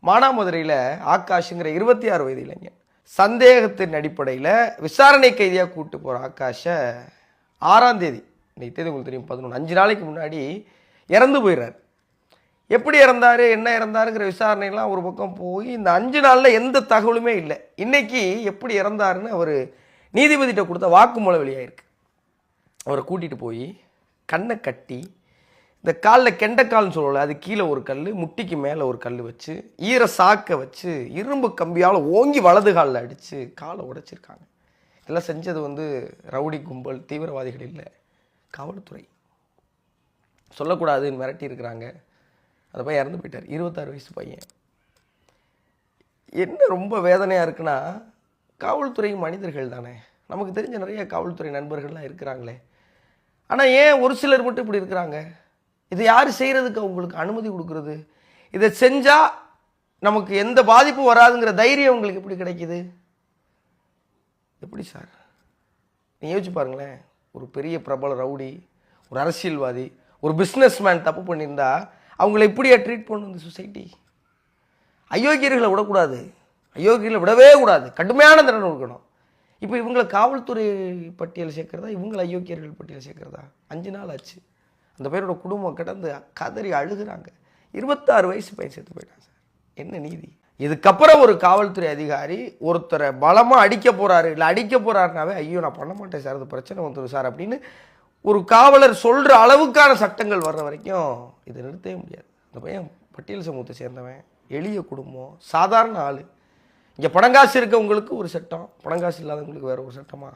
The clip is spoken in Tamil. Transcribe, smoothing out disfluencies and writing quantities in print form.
மானாமதுரையில் ஆகாஷுங்கிற 26 வயது இளைஞன் சந்தேகத்தின் அடிப்படையில் விசாரணை கைதியாக கூப்பிட்டு போகிற ஆகாஷை 6ஆம் தேதி, இன்னைக்கு தேதி உங்களுக்கு தெரியும் 11, 5 நாளைக்கு முன்னாடி இறந்து போயிடுறார். எப்படி இறந்தார், என்ன இறந்தாருங்கிற விசாரணைலாம் ஒரு பக்கம் போய் இந்த 5 நாளில் எந்த தகவலுமே இல்லை. இன்னைக்கு எப்படி இறந்தாருன்னு அவர் நீதிபதிகிட்ட கொடுத்த வாக்குமூலம் வெளியாயிருக்கு. அவரை கூட்டிகிட்டு போய் கண்ணை கட்டி இந்த காலில் கெண்டைக்கால்னு சொல்லலை, அது கீழே ஒரு கல், முட்டிக்கு மேலே ஒரு கல் வச்சு ஈர சாக்கை வச்சு இரும்பு கம்பியால் ஓங்கி வலது காலில் அடித்து காலை உடைச்சிருக்காங்க. இதெல்லாம் செஞ்சது ரவுடி கும்பல், தீவிரவாதிகள் இல்லை, காவல்துறை. சொல்லக்கூடாதுன்னு மிரட்டி இருக்கிறாங்க. அந்த பையன் இறந்து போயிட்டார், 26 வயசு பையன். என்ன ரொம்ப வேதனையாக இருக்குன்னா, காவல்துறை மனிதர்கள் தானே, நமக்கு தெரிஞ்ச நிறைய காவல்துறை நண்பர்கள்லாம் இருக்கிறாங்களே. ஆனால் ஏன் ஒரு சிலர் மட்டும் இப்படி இருக்கிறாங்க? இதை யார் செய்கிறதுக்கு அவங்களுக்கு அனுமதி கொடுக்குறது? இதை செஞ்சால் நமக்கு எந்த பாதிப்பும் வராதுங்கிற தைரியம் உங்களுக்கு எப்படி கிடைக்கிது? எப்படி சார்? நீ யோசிச்சு பாருங்களேன். ஒரு பெரிய பிரபல ரவுடி, ஒரு அரசியல்வாதி, ஒரு பிஸ்னஸ்மேன் தப்பு பண்ணியிருந்தா அவங்கள இப்படியா ட்ரீட் பண்ணணும் இந்த சொசைட்டி? அயோக்கியர்களை விடக்கூடாது, அயோக்கியர்களை விடவே கூடாது, கடுமையான தண்டனை கொடுக்கணும். இப்போ இவங்களை காவல்துறை பட்டியல் சேர்க்கிறதா, இவங்களை அயோக்கியர்கள் பட்டியல் சேர்க்கிறதா? 5 நாள் ஆச்சு. அந்த பேரோட குடும்பம் கிடந்து கதறி அழுகிறாங்க. 26 வயசு பையன் செத்து போயிட்டான் சார். என்ன நீதி? இதுக்கப்புறம் ஒரு காவல்துறை அதிகாரி ஒருத்தரை பலமாக அடிக்க போகிறாரு, இல்லை அடிக்க போகிறாருனாவே ஐயோ நான் பண்ண மாட்டேன் சார், அது பிரச்சனை வந்துடும் சார் அப்படின்னு ஒரு காவலர் சொல்கிற அளவுக்கான சட்டங்கள் வர்ற வரைக்கும் இதை நிறுத்தவே முடியாது. அந்த பையன் பட்டியல் சமூகத்தை சேர்ந்தவன், எளிய குடும்பம், சாதாரண ஆள். இங்கே பணங்காசு இருக்கவங்களுக்கு ஒரு சட்டம், பணங்காசு இல்லாதவங்களுக்கு வேறு ஒரு சட்டமா?